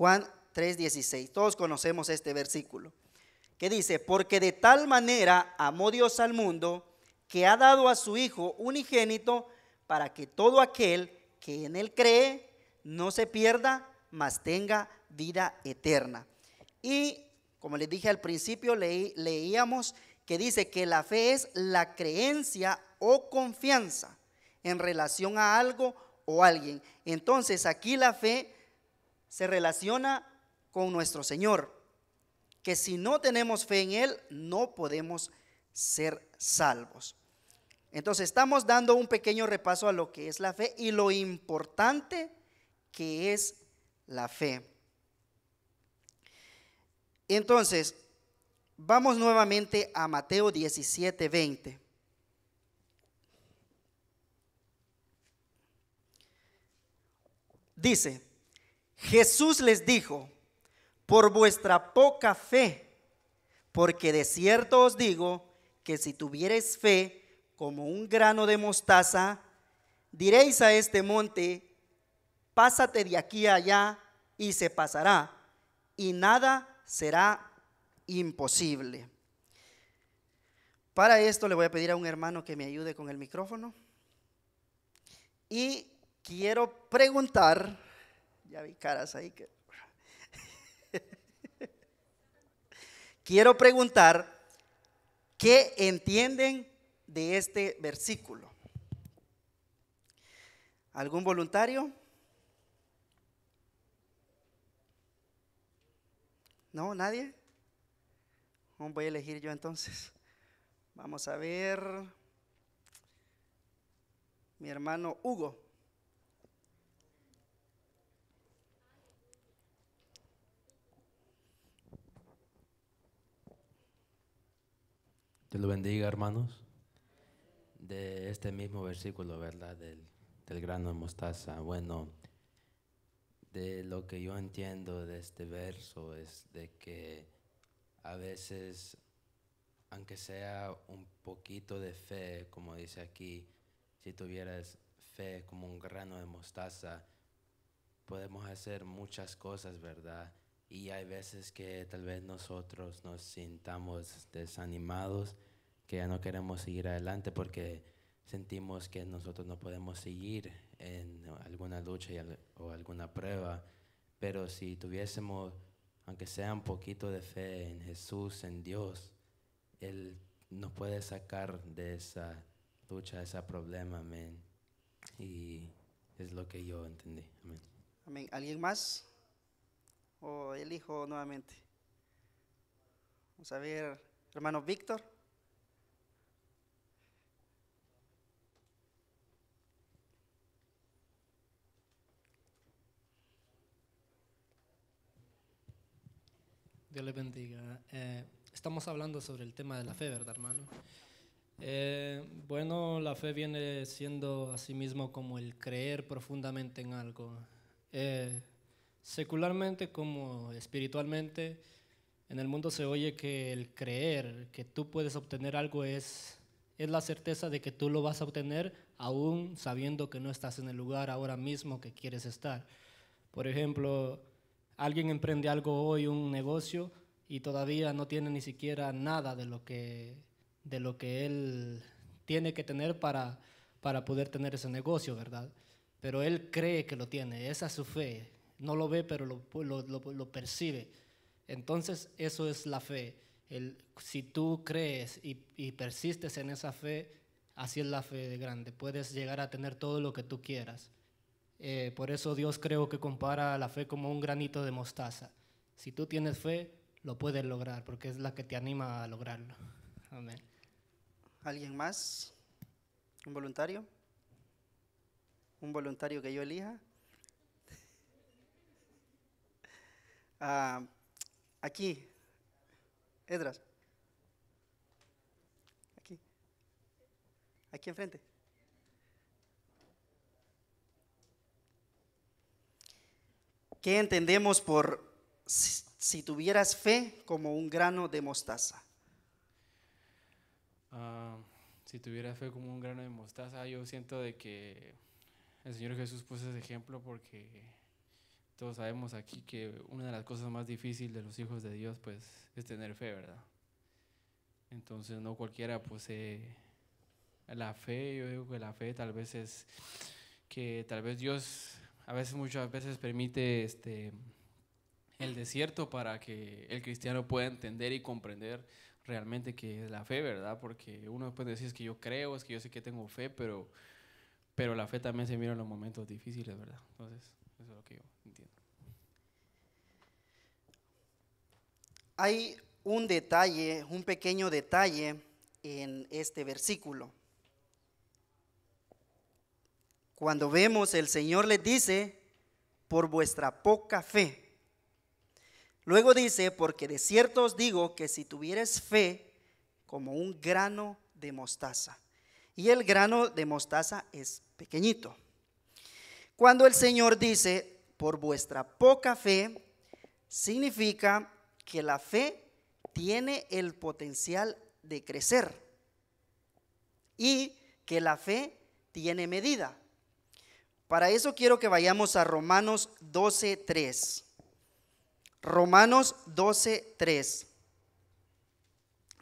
Juan 3:16. Todos conocemos este versículo, que dice: porque de tal manera amó Dios al mundo, que ha dado a su Hijo unigénito, para que todo aquel que en él cree no se pierda, mas tenga vida eterna. Y como les dije al principio, leíamos que dice que la fe es la creencia o confianza en relación a algo o alguien. Entonces aquí la fe se relaciona con nuestro Señor, que si no tenemos fe en Él, no podemos ser salvos. Entonces estamos dando un pequeño repaso a lo que es la fe y lo importante que es la fe. Entonces, vamos nuevamente a Mateo 17:20. Dice: Jesús les dijo: por vuestra poca fe, porque de cierto os digo que si tuviereis fe como un grano de mostaza, diréis a este monte: pásate de aquí a allá, y se pasará, y nada será imposible. Para esto le voy a pedir a un hermano que me ayude con el micrófono. Y quiero preguntar, ya vi caras ahí que... Quiero preguntar, ¿qué entienden de este versículo? ¿Algún voluntario? ¿No? ¿Nadie? Voy a elegir yo entonces. Vamos a ver. Mi hermano Hugo. Dios lo bendiga, hermanos. De este mismo versículo, ¿verdad? Del grano de mostaza. Bueno, de lo que yo entiendo de este verso es de que a veces, aunque sea un poquito de fe, como dice aquí, si tuvieras fe como un grano de mostaza, podemos hacer muchas cosas, ¿verdad? Y hay veces que tal vez nosotros nos sintamos desanimados, que ya no queremos seguir adelante porque sentimos que nosotros no podemos seguir en alguna lucha o alguna prueba. Pero si tuviésemos, aunque sea un poquito de fe en Jesús, en Dios, Él nos puede sacar de esa lucha, de ese problema, amén. Y es lo que yo entendí, amén. Amén. ¿Alguien más? ¿O elijo nuevamente? Vamos a ver, hermano Víctor. Dios les bendiga. Estamos hablando sobre el tema de la fe, ¿verdad, hermano? Bueno, la fe viene siendo asimismo como el creer profundamente en algo. Secularmente como espiritualmente, en el mundo se oye que el creer que tú puedes obtener algo es la certeza de que tú lo vas a obtener aún sabiendo que no estás en el lugar ahora mismo que quieres estar. Por ejemplo, alguien emprende algo hoy, un negocio, y todavía no tiene ni siquiera nada de lo que él tiene que tener para poder tener ese negocio, ¿verdad? Pero él cree que lo tiene, esa es su fe. No lo ve, pero lo percibe. Entonces, eso es la fe. Si tú crees y persistes en esa fe, así es la fe de grande. Puedes llegar a tener todo lo que tú quieras. Por eso Dios creo que compara la fe como un granito de mostaza. Si tú tienes fe, lo puedes lograr, porque es la que te anima a lograrlo. Amén. ¿Alguien más? ¿Un voluntario? ¿Un voluntario que yo elija? Aquí, Edras. Aquí enfrente. ¿Qué entendemos por si tuvieras fe como un grano de mostaza? Si tuviera fe como un grano de mostaza, yo siento de que el Señor Jesús puso ese ejemplo porque todos sabemos aquí que una de las cosas más difíciles de los hijos de Dios pues es tener fe, ¿verdad? Entonces no cualquiera posee la fe. Yo digo que la fe tal vez es que tal vez Dios a veces, muchas veces permite el desierto para que el cristiano pueda entender y comprender realmente qué es la fe, ¿verdad? Porque uno puede decir es que yo creo, es que yo sé que tengo fe, pero la fe también se mira en los momentos difíciles, ¿verdad? Entonces, eso es lo que yo entiendo. Hay un detalle, un pequeño detalle en este versículo. Cuando vemos, el Señor les dice, por vuestra poca fe. Luego dice, porque de cierto os digo que si tuvieres fe como un grano de mostaza. Y el grano de mostaza es pequeñito. Cuando el Señor dice, por vuestra poca fe, significa que la fe tiene el potencial de crecer y que la fe tiene medida. Para eso quiero que vayamos a Romanos 12:3. Romanos 12:3.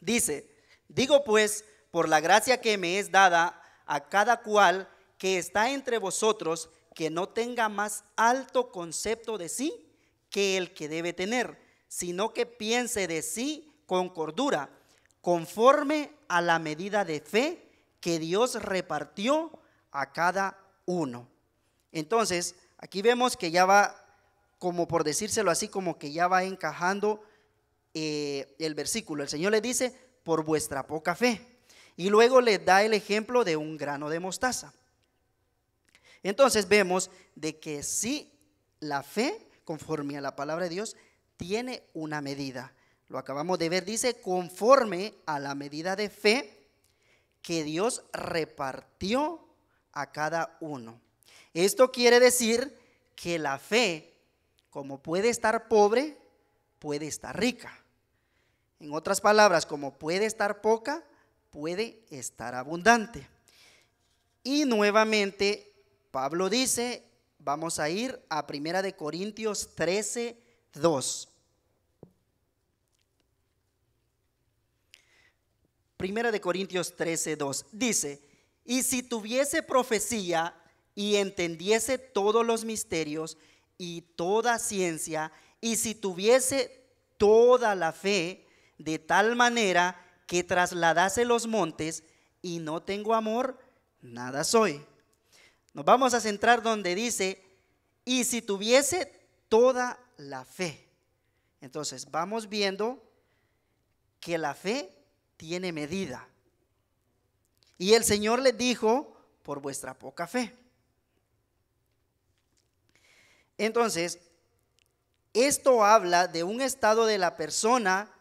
Dice, digo pues, por la gracia que me es dada a cada cual que está entre vosotros, que no tenga más alto concepto de sí que el que debe tener, sino que piense de sí con cordura, conforme a la medida de fe que Dios repartió a cada uno. Entonces, aquí vemos que ya va, como por decírselo así, como que ya va encajando el versículo. El Señor le dice, por vuestra poca fe. Y luego le da el ejemplo de un grano de mostaza. Entonces vemos de que sí, la fe, conforme a la palabra de Dios, tiene una medida. Lo acabamos de ver, dice, conforme a la medida de fe que Dios repartió a cada uno. Esto quiere decir que la fe, como puede estar pobre, puede estar rica. En otras palabras, como puede estar poca, puede estar abundante. Y nuevamente, Pablo dice, vamos a ir a 1 Corintios 13:2. 1 Corintios 13:2 dice, y si tuviese profecía y entendiese todos los misterios y toda ciencia, y si tuviese toda la fe de tal manera que trasladase los montes, y no tengo amor, nada soy. Nos vamos a centrar donde dice, y si tuviese toda la fe. Entonces vamos viendo que la fe tiene medida. Y el Señor les dijo, por vuestra poca fe. Entonces, esto habla de un estado de la persona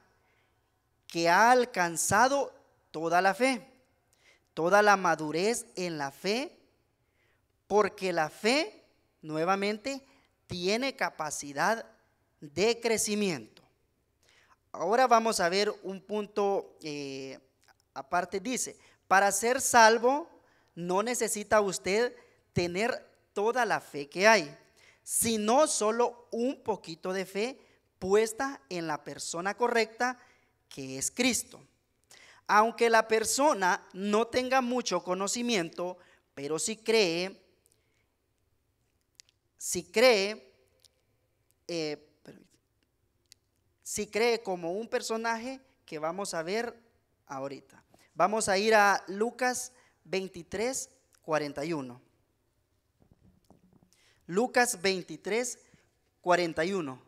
que ha alcanzado toda la fe, toda la madurez en la fe, porque la fe, nuevamente, tiene capacidad de crecimiento. Ahora vamos a ver un punto aparte. Dice, para ser salvo no necesita usted tener toda la fe que hay, sino solo un poquito de fe puesta en la persona correcta, que es Cristo. Aunque la persona no tenga mucho conocimiento, pero si cree como un personaje que vamos a ver ahorita. Vamos a ir a Lucas 23:41. Lucas 23:41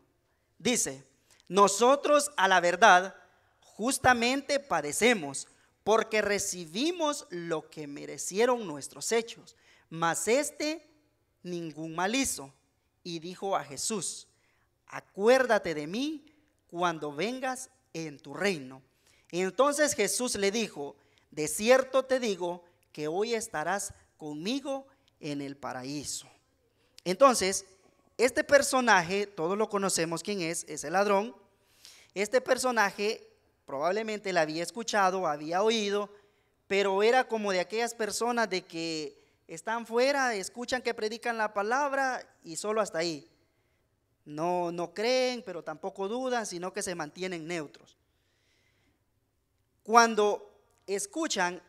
dice, nosotros a la verdad justamente padecemos, porque recibimos lo que merecieron nuestros hechos, mas ningún mal hizo. Y dijo a Jesús, acuérdate de mí cuando vengas en tu reino. Entonces Jesús le dijo, de cierto te digo que hoy estarás conmigo en el paraíso. Entonces, este personaje, todos lo conocemos quién es el ladrón. Este personaje probablemente la había escuchado, había oído, pero era como de aquellas personas de que están fuera, escuchan que predican la palabra y solo hasta ahí. No creen, pero tampoco dudan, sino que se mantienen neutros. Cuando escuchan,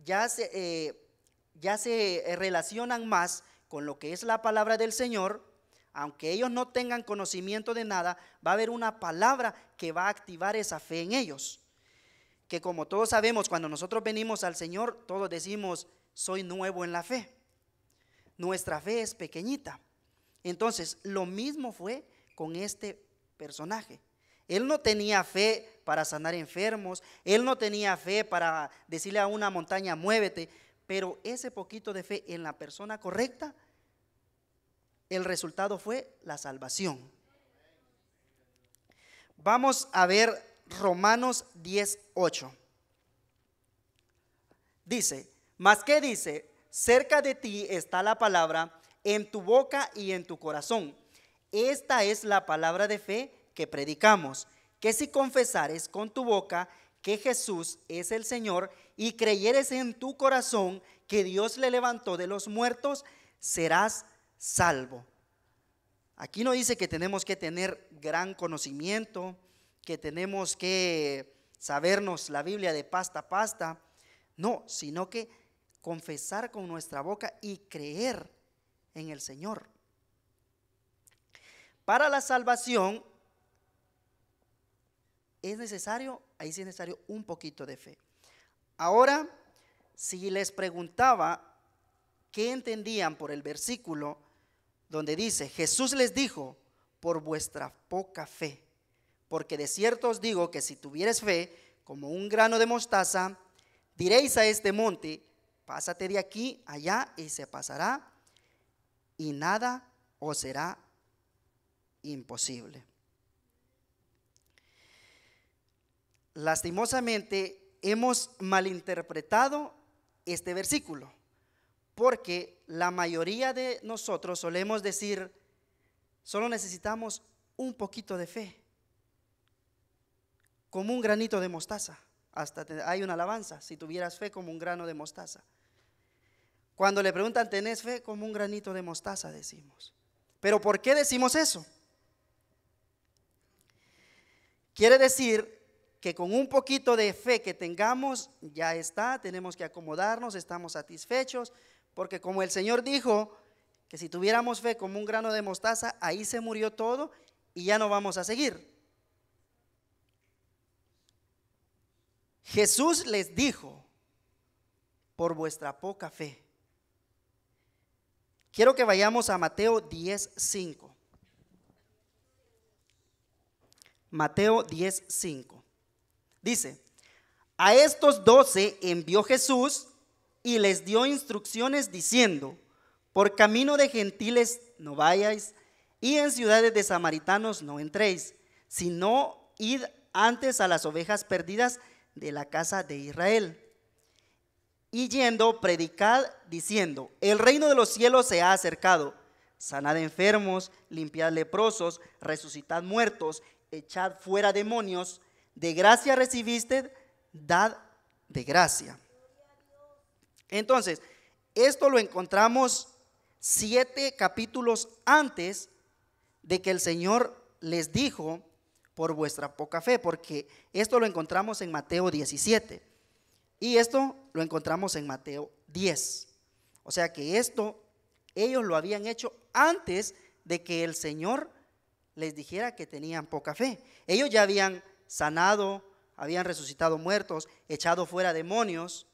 ya se relacionan más con lo que es la palabra del Señor. Aunque ellos no tengan conocimiento de nada, va a haber una palabra que va a activar esa fe en ellos. Que como todos sabemos, cuando nosotros venimos al Señor, todos decimos, soy nuevo en la fe. Nuestra fe es pequeñita. Entonces, lo mismo fue con este personaje. Él no tenía fe para sanar enfermos, él no tenía fe para decirle a una montaña, muévete, pero ese poquito de fe en la persona correcta, el resultado fue la salvación. Vamos a ver Romanos 10:8. Dice, ¿mas qué dice? Cerca de ti está la palabra, en tu boca y en tu corazón. Esta es la palabra de fe que predicamos, que si confesares con tu boca que Jesús es el Señor y creyeres en tu corazón que Dios le levantó de los muertos, serás salvo. Aquí no dice que tenemos que tener gran conocimiento, que tenemos que sabernos la Biblia de pasta a pasta, no, sino que confesar con nuestra boca y creer en el Señor. Para la salvación es necesario, ahí sí es necesario un poquito de fe. Ahora, si les preguntaba qué entendían por el versículo donde dice, Jesús les dijo, por vuestra poca fe, porque de cierto os digo que si tuvieres fe como un grano de mostaza, diréis a este monte, pásate de aquí allá y se pasará, y nada os será imposible. Lastimosamente hemos malinterpretado este versículo, porque la mayoría de nosotros solemos decir, solo necesitamos un poquito de fe, como un granito de mostaza. Hasta hay una alabanza, si tuvieras fe como un grano de mostaza. Cuando le preguntan, ¿tenés fe? Como un granito de mostaza, decimos. ¿Pero por qué decimos eso? Quiere decir que con un poquito de fe que tengamos, ya está, tenemos que acomodarnos, estamos satisfechos, porque como el Señor dijo, que si tuviéramos fe como un grano de mostaza, ahí se murió todo y ya no vamos a seguir. Jesús les dijo, por vuestra poca fe. Quiero que vayamos a Mateo 10:5. Mateo 10:5. Dice, a estos 12 envió Jesús y les dio instrucciones diciendo, por camino de gentiles no vayáis y en ciudades de samaritanos no entréis, sino id antes a las ovejas perdidas de la casa de Israel. Y yendo, predicad diciendo, el reino de los cielos se ha acercado, sanad enfermos, limpiad leprosos, resucitad muertos, echad fuera demonios, de gracia recibiste, dad de gracia. Entonces, esto lo encontramos 7 capítulos antes de que el Señor les dijo, por vuestra poca fe, porque esto lo encontramos en Mateo 17 y esto lo encontramos en Mateo 10. O sea que esto ellos lo habían hecho antes de que el Señor les dijera que tenían poca fe. Ellos ya habían sanado, habían resucitado muertos, echado fuera demonios,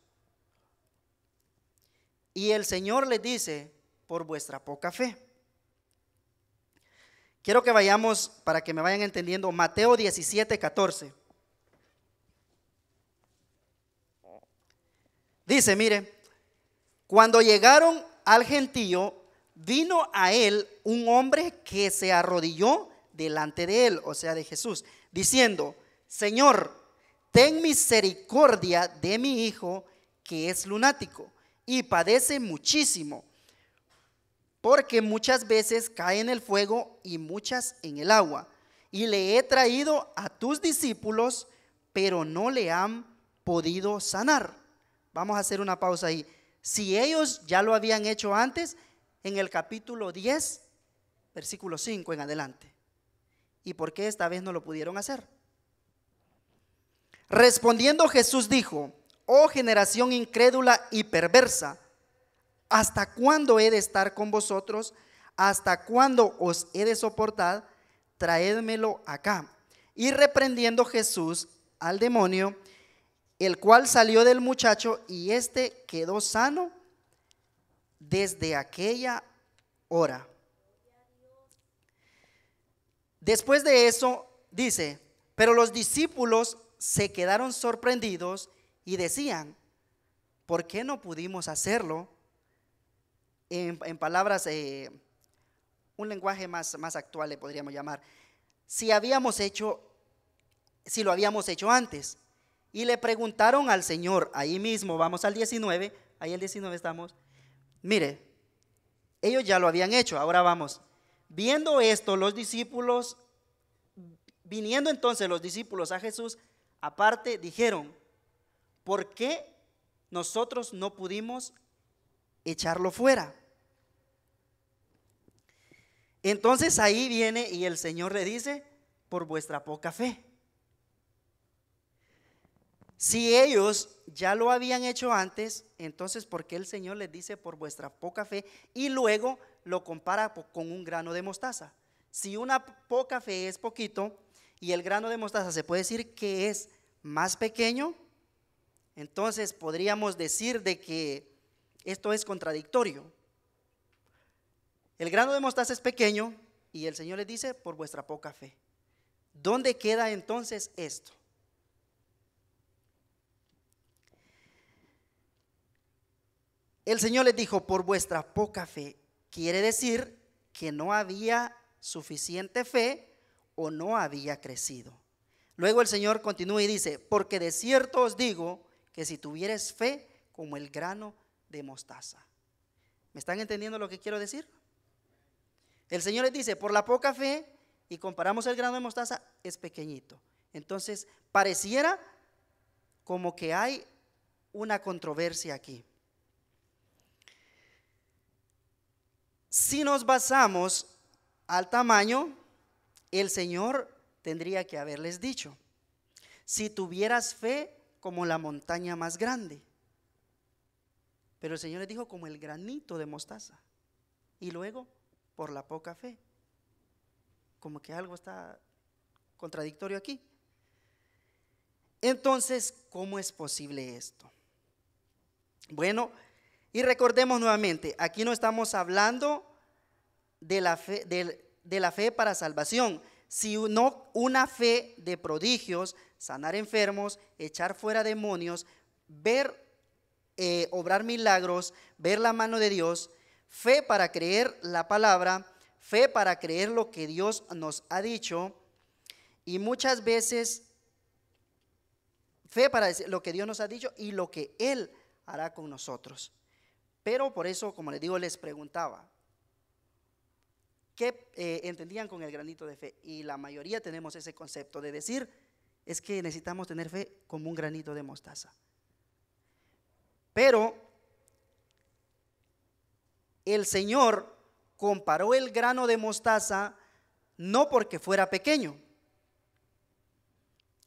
y el Señor les dice, por vuestra poca fe. Quiero que vayamos, para que me vayan entendiendo, Mateo 17:14. Dice, mire, cuando llegaron al gentío, vino a él un hombre que se arrodilló delante de él, o sea, de Jesús, diciendo, Señor, ten misericordia de mi hijo, que es lunático y padece muchísimo, porque muchas veces cae en el fuego y muchas en el agua. Y le he traído a tus discípulos, pero no le han podido sanar. Vamos a hacer una pausa ahí. Si ellos ya lo habían hecho antes, en el capítulo 10, versículo 5 en adelante. ¿Y por qué esta vez no lo pudieron hacer? Respondiendo Jesús dijo: oh generación incrédula y perversa, ¿hasta cuándo he de estar con vosotros? ¿Hasta cuándo os he de soportar? Traédmelo acá. Y reprendiendo Jesús al demonio, el cual salió del muchacho, y éste quedó sano desde aquella hora. Después de eso dice: pero los discípulos se quedaron sorprendidos y decían: ¿por qué no pudimos hacerlo? En palabras, un lenguaje más actual le podríamos llamar, si lo habíamos hecho antes. Y le preguntaron al Señor, ahí mismo, vamos al 19, ahí el 19 estamos. Mire, ellos ya lo habían hecho, ahora vamos. Viendo esto, los discípulos, viniendo entonces los discípulos a Jesús, aparte dijeron: ¿por qué nosotros no pudimos echarlo fuera? Entonces ahí viene y el Señor le dice: por vuestra poca fe. Si ellos ya lo habían hecho antes, entonces ¿por qué el Señor les dice por vuestra poca fe? Y luego lo compara con un grano de mostaza. Si una poca fe es poquito y el grano de mostaza se puede decir que es más pequeño, entonces podríamos decir de que esto es contradictorio. El grano de mostaza es pequeño y el Señor les dice por vuestra poca fe. ¿Dónde queda entonces esto? El Señor les dijo por vuestra poca fe. Quiere decir que no había suficiente fe o no había crecido. Luego el Señor continúa y dice: porque de cierto os digo que si tuvieres fe como el grano de mostaza. ¿Me están entendiendo lo que quiero decir? El Señor les dice por la poca fe, y comparamos el grano de mostaza, es pequeñito. Entonces pareciera como que hay una controversia aquí. Si nos basamos al tamaño, el Señor tendría que haberles dicho: si tuvieras fe como la montaña más grande. Pero el Señor les dijo como el granito de mostaza. Y luego, por la poca fe. Como que algo está contradictorio aquí. Entonces, ¿cómo es posible esto? Bueno, y recordemos nuevamente, aquí no estamos hablando de la fe para salvación, sino una fe de prodigios, sanar enfermos, echar fuera demonios, ver obrar milagros, ver la mano de Dios, fe para creer la palabra, fe para creer lo que Dios nos ha dicho, y muchas veces fe para decir lo que Dios nos ha dicho y lo que Él hará con nosotros. Pero por eso, como les digo, les preguntaba ¿qué entendían con el granito de fe? Y la mayoría tenemos ese concepto de decir, es que necesitamos tener fe como un granito de mostaza. Pero el Señor comparó el grano de mostaza no porque fuera pequeño.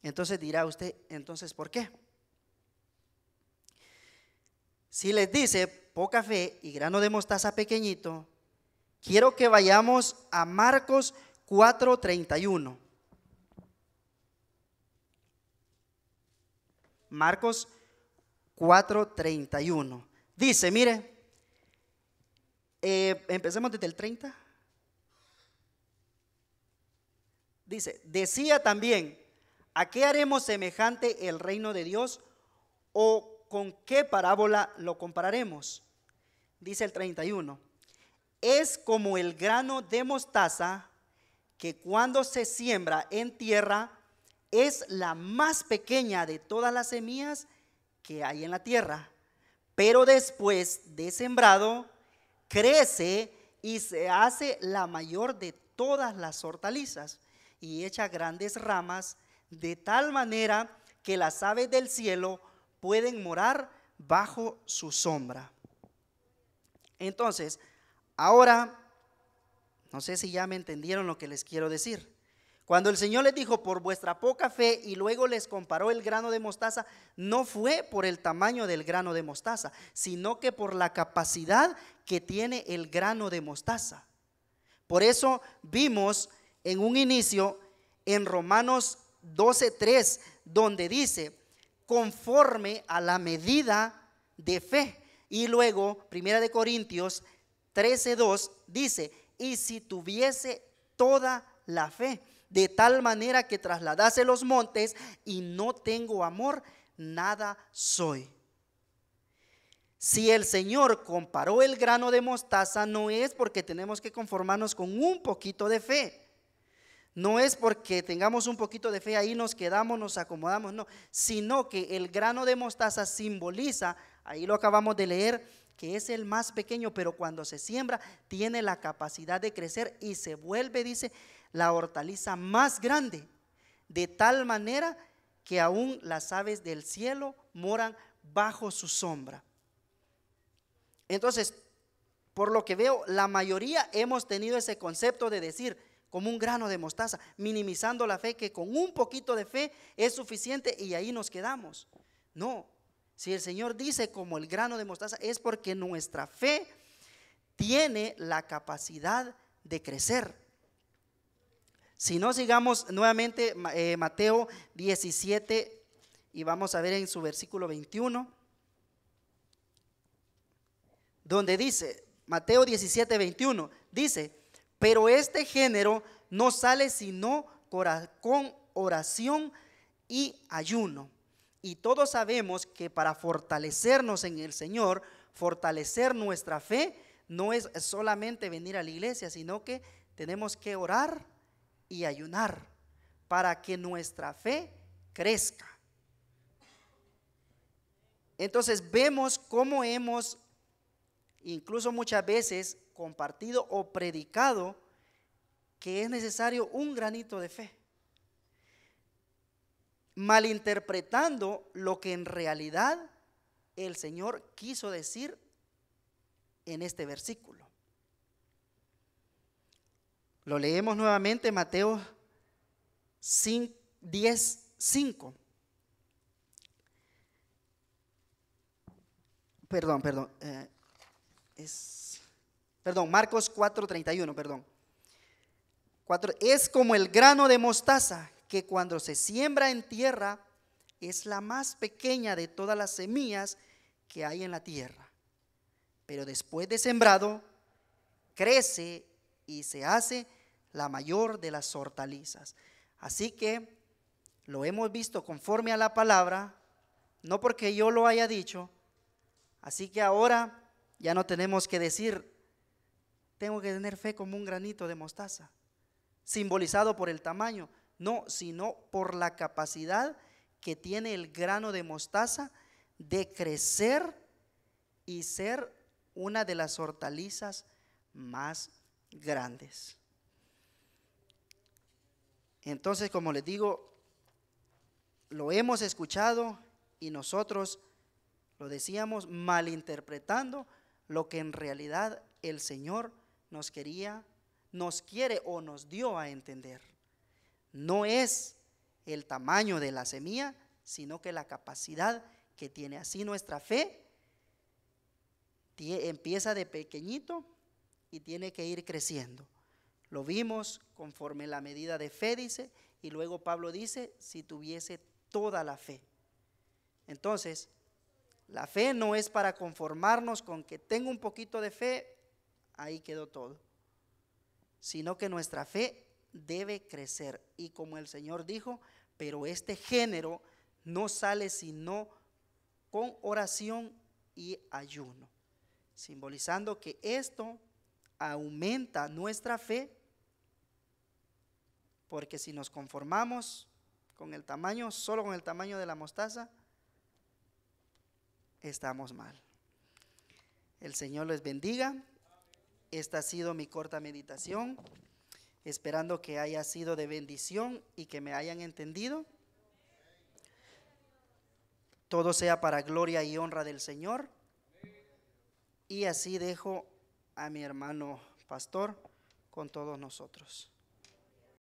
Entonces dirá usted, entonces ¿por qué? Si les dice poca fe y grano de mostaza pequeñito, quiero que vayamos a Marcos 4:31. Marcos 4:31. Dice, mire, empecemos desde el 30. Dice, decía también, ¿a qué haremos semejante el reino de Dios? ¿O con qué parábola lo compararemos? Dice el 31. Es como el grano de mostaza que cuando se siembra en tierra es la más pequeña de todas las semillas que hay en la tierra, pero después de sembrado crece y se hace la mayor de todas las hortalizas y echa grandes ramas de tal manera que las aves del cielo pueden morar bajo su sombra. Entonces, ahora, no sé si ya me entendieron lo que les quiero decir. Cuando el Señor les dijo por vuestra poca fe y luego les comparó el grano de mostaza, no fue por el tamaño del grano de mostaza, sino que por la capacidad que tiene el grano de mostaza. Por eso vimos en un inicio en Romanos 12:3, donde dice, conforme a la medida de fe. Y luego, 1 Corintios 13:2 dice, y si tuviese toda la fe, de tal manera que trasladase los montes y no tengo amor, nada soy. Si el Señor comparó el grano de mostaza, no es porque tenemos que conformarnos con un poquito de fe. No es porque tengamos un poquito de fe, ahí nos quedamos, nos acomodamos, no. Sino que el grano de mostaza simboliza, ahí lo acabamos de leer, que es el más pequeño, pero cuando se siembra tiene la capacidad de crecer y se vuelve, dice, la hortaliza más grande, de tal manera que aún las aves del cielo moran bajo su sombra. Entonces, por lo que veo, la mayoría hemos tenido ese concepto de decir, como un grano de mostaza, minimizando la fe, que con un poquito de fe es suficiente y ahí nos quedamos. No, si el Señor dice como el grano de mostaza, es porque nuestra fe tiene la capacidad de crecer. Si no, sigamos nuevamente Mateo 17 y vamos a ver en su versículo 21, donde dice, Mateo 17:21, dice, pero este género no sale sino con oración y ayuno. Y todos sabemos que para fortalecernos en el Señor, fortalecer nuestra fe, no es solamente venir a la iglesia, sino que tenemos que orar y ayunar para que nuestra fe crezca. Entonces vemos cómo hemos incluso muchas veces compartido o predicado que es necesario un granito de fe, malinterpretando lo que en realidad el Señor quiso decir en este versículo. Lo leemos nuevamente, Mateo 10:5. Marcos 4:31, es como el grano de mostaza que cuando se siembra en tierra es la más pequeña de todas las semillas que hay en la tierra, pero después de sembrado crece y se hace la mayor de las hortalizas. Así que lo hemos visto conforme a la palabra, no porque yo lo haya dicho. Así que ahora ya no tenemos que decir, tengo que tener fe como un granito de mostaza, simbolizado por el tamaño, no, sino por la capacidad que tiene el grano de mostaza de crecer y ser una de las hortalizas más grandes. Entonces, como les digo, lo hemos escuchado y nosotros lo decíamos malinterpretando lo que en realidad el Señor nos quiere o nos dio a entender. No es el tamaño de la semilla, sino que la capacidad que tiene. Así nuestra fe empieza de pequeñito y tiene que ir creciendo. Lo vimos conforme la medida de fe, dice, y luego Pablo dice, si tuviese toda la fe. Entonces, la fe no es para conformarnos con que tengo un poquito de fe, ahí quedó todo, sino que nuestra fe debe crecer. Y como el Señor dijo, pero este género no sale sino con oración y ayuno, simbolizando que esto aumenta nuestra fe, porque si nos conformamos con el tamaño, solo con el tamaño de la mostaza, estamos mal. El Señor les bendiga. Esta ha sido mi corta meditación, esperando que haya sido de bendición y que me hayan entendido. Todo sea para gloria y honra del Señor. Y así dejo a mi hermano pastor con todos nosotros.